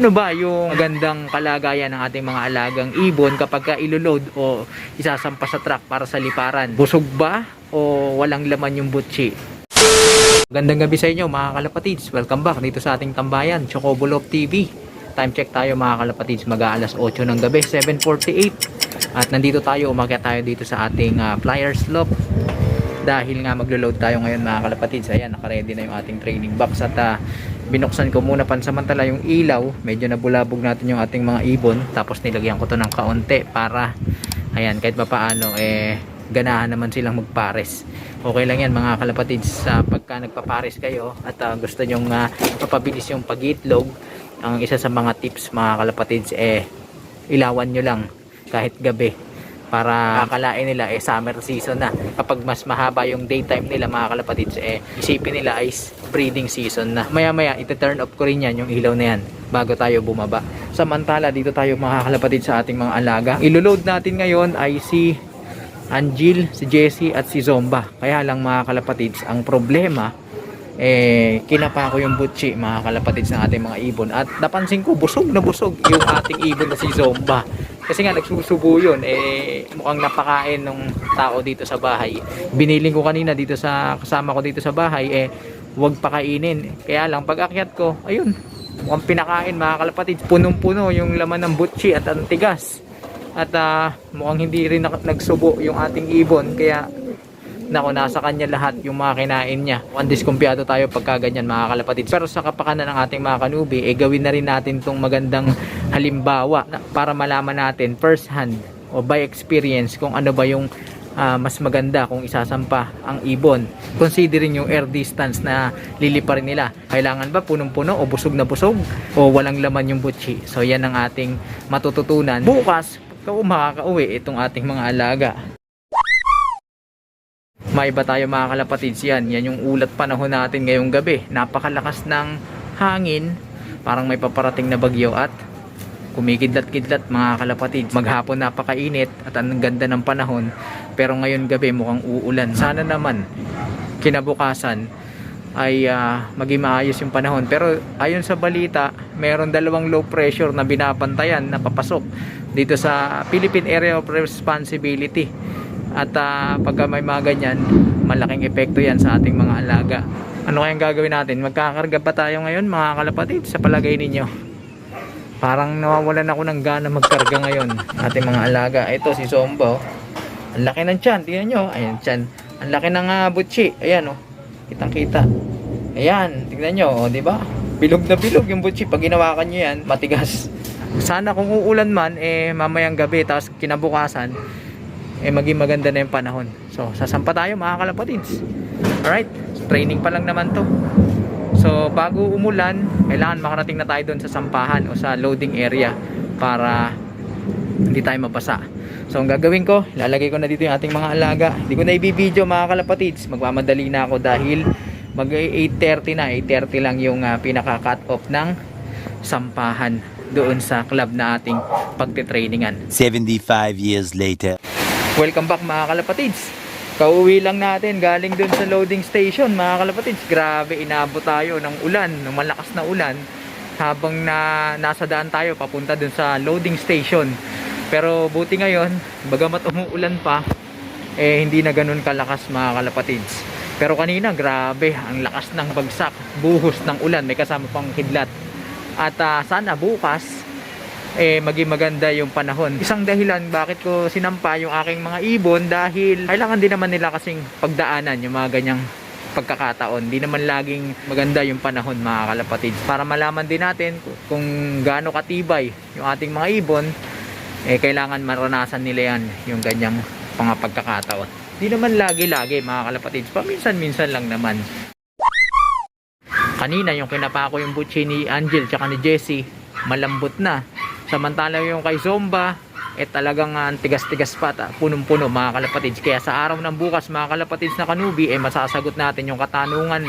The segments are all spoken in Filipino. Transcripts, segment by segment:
Ano ba yung magandang kalagayan ng ating mga alagang ibon kapag ka iloload o isasampa sa truck para sa liparan? Busog ba o walang laman yung butchi? Magandang gabi sa inyo mga kalapatids. Welcome back dito sa ating tambayan, Chocobolo TV. Time check tayo mga kalapatids, mag-aalas 8 ng gabi, 7:48. At nandito tayo, umakyat tayo dito sa ating flyer slope. Dahil nga maglo-load tayo ngayon mga kalapatids. Ayan, naka-ready na yung ating training box. At binuksan ko muna pansamantala yung ilaw. Medyo nabulabog natin yung ating mga ibon. Tapos nilagyan ko to ng kaunti para, ayan, kahit papaano ganahan naman silang magpares. Okay lang yan mga kalapatids, pagka nagpapares kayo at gusto nyong mapabilis yung pag-itlog. Ang isa sa mga tips mga kalapatids ilawan nyo lang kahit gabi para akalain nila summer season na. Kapag mas mahaba yung daytime nila mga kalapatids, isipin nila ay breeding season na. Maya maya iti-turn off ko rin yan, yung ilaw na yan, bago tayo bumaba. Samantala dito tayo mga kalapatids sa ating mga alaga. Iloload natin ngayon ay si Angel, si Jessie at si Zomba. Kaya lang mga kalapatids, ang problema kinapa ko yung butchi mga kalapatids ng ating mga ibon. At napansin ko busog na busog yung ating ibon na si Zomba. Kasi nga nagsusubo yun, mukhang napakain ng tao dito sa bahay. Biniling ko kanina dito sa kasama ko dito sa bahay, huwag pakainin. Kaya lang pag akyat ko, ayun, mukhang pinakain mga kalapatids. Punong-puno yung laman ng butchi at ang tigas. At mukhang hindi rin nagsubo yung ating ibon. Kaya nako, nasa kanya lahat yung mga kinain niya. Mukhang diskumpiyado tayo pagka ganyan mga kalapatids. Pero sa kapakanan ng ating mga kanubi, gawin na rin natin tong magandang halimbawa para malaman natin first hand o by experience kung ano ba yung mas maganda kung isasampa ang ibon. Considering yung air distance na liliparin nila. Kailangan ba punong-puno o busog na busog o walang laman yung butchi? So yan ang ating matututunan bukas kung makakauwi itong ating mga alaga. Maiba tayo mga kalapatids, yan yung ulat panahon natin ngayong gabi. Napakalakas ng hangin, parang may paparating na bagyo at kumikidlat-kidlat mga kalapatids. Maghapon napakainit at ang ganda ng panahon, pero ngayon gabi mukhang uulan. Sana naman kinabukasan ay maging maayos yung panahon. Pero ayon sa balita, meron dalawang low pressure na binabantayan na papasok dito sa Philippine Area of Responsibility. At pagka may mga ganyan, malaking epekto yan sa ating mga alaga. Ano kayang gagawin natin? Magkakarga pa tayo ngayon mga kalapatids sa palagay ninyo? Parang nawawalan ako ng gana magkarga ngayon ating mga alaga. Ito si Zomba, ang laki ng tiyan, tingnan nyo. Ayan, tiyan. Ang laki ng butchi. Ayan kitang kita. Ayan, tingnan nyo, di ba? Bilog na bilog yung butchi. Pag ginawakan nyo yan, matigas. Sana kung uulan man, mamayang gabi, tapos kinabukasan, maging maganda na yung panahon. So sasampa tayo mga kalapatids. Alright, training pa lang naman to. So bago umulan, kailangan makarating na tayo doon sa sampahan o sa loading area para hindi tayo mabasa. So ang gagawin ko, lalagay ko na dito yung ating mga alaga. Hindi ko na i-video mga kalapatids, magmamadali na ako dahil mag 8:30 na, 8:30 lang yung pinaka cut off ng sampahan doon sa club na ating pagtitrainingan. 75 years later. Welcome back mga kalapatids. Kauwi lang natin galing dun sa loading station mga kalapatids. Grabe, inabot tayo ng ulan, ng malakas na ulan habang nasa daan tayo papunta dun sa loading station. Pero buti ngayon, bagamat umuulan pa, hindi na ganun kalakas mga kalapatids. Pero kanina grabe, ang lakas ng bagsak, buhos ng ulan, may kasama pang kidlat. At sana bukas maging maganda yung panahon. Isang dahilan bakit ko sinampa yung aking mga ibon, dahil kailangan din naman nila kasing pagdaanan yung mga ganyang pagkakataon. Di naman laging maganda yung panahon mga kalapatids. Para malaman din natin kung gaano katibay yung ating mga ibon, kailangan maranasan nila yan, yung ganyang mga pagkakataon. Di naman lagi-lagi mga kalapatids, paminsan-minsan lang naman. Kanina yung kinapako yung butchi ni Angel tsaka ni Jessie, malambot na. Samantala yung kay Zomba, talagang tigas-tigas pa, punong-puno mga kalapatids. Kaya sa araw ng bukas mga kalapatids na kanubi, masasagot natin yung katanungan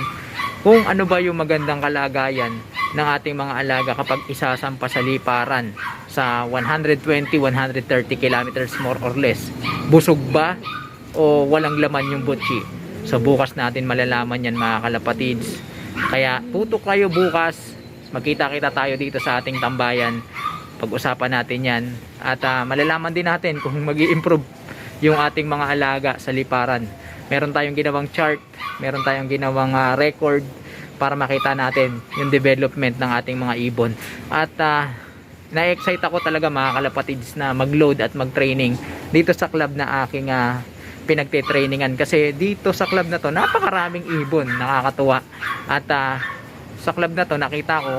kung ano ba yung magandang kalagayan ng ating mga alaga kapag isasampa sa liparan sa 120-130 kilometers more or less. Busog ba o walang laman yung butchi? So bukas natin malalaman yan mga kalapatids. Kaya tutok kayo bukas magkita-kita tayo dito sa ating tambayan. Pag-usapan natin yan. At malalaman din natin kung mag-i-improve yung ating mga alaga sa liparan. Meron tayong ginawang chart, meron tayong ginawang record para makita natin yung development ng ating mga ibon. At na-excite ako talaga mga kalapatids na mag-load at mag-training dito sa club na aking pinagte-trainingan. Kasi dito sa club na to, napakaraming ibon, nakakatuwa. At sa club na to, nakita ko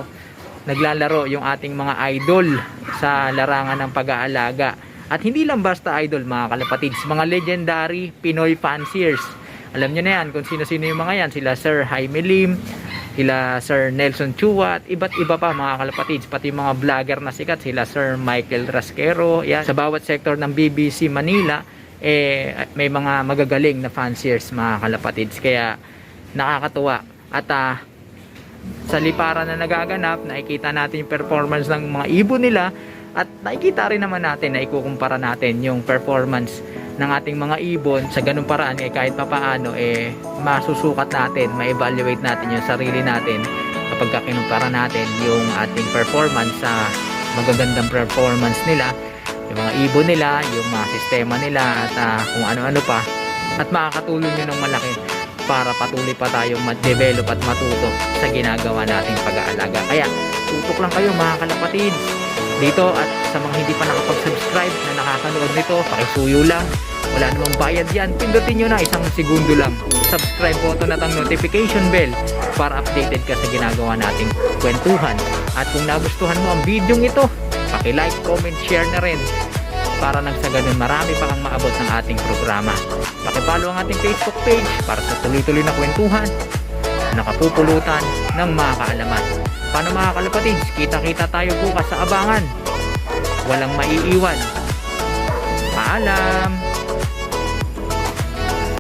naglalaro yung ating mga idol sa larangan ng pag-aalaga. At hindi lang basta idol mga kalapatids, mga legendary Pinoy fanciers. Alam nyo na yan kung sino-sino yung mga yan. Sila Sir Jaime Lim, sila Sir Nelson Chua, at iba't iba pa mga kalapatids. Pati mga vlogger na sikat, sila Sir Michael Rasquero. Yan. Sa bawat sektor ng BBC Manila, may mga magagaling na fanciers mga kalapatids. Kaya nakakatuwa. At sa liparan na nagaganap, nakikita natin yung performance ng mga ibon nila, at nakikita rin naman natin na ikukumpara natin yung performance ng ating mga ibon sa ganung paraan. Kahit papaano masusukat natin, ma-evaluate natin yung sarili natin kapag kinumpara natin yung ating performance sa magagandang performance nila, yung mga ibon nila, yung mga sistema nila, at kung ano-ano pa. At makakatulong yun ng malaki para patuloy pa tayong ma-develop at matuto sa ginagawa nating pag-aalaga. Kaya tutok lang kayo mga kalapatids dito, at sa mga hindi pa nakapag-subscribe na nakakanood nito, pakisuyo lang, wala namang bayad yan, pindutin nyo na, 1 segundo lang, subscribe button at ang notification bell para updated ka sa ginagawa nating kwentuhan. At kung nagustuhan mo ang video ito, paki-like, comment, share na rin para nang sa ganun marami pa kang maabot ng ating programa. Paki-follow ang ating Facebook page para sa tuloy-tuloy na kwentuhan, nakapupulutan ng mga kaalaman. Paano mga kalapatids, kita-kita tayo bukas sa abangan. Walang maiiwan. Paalam!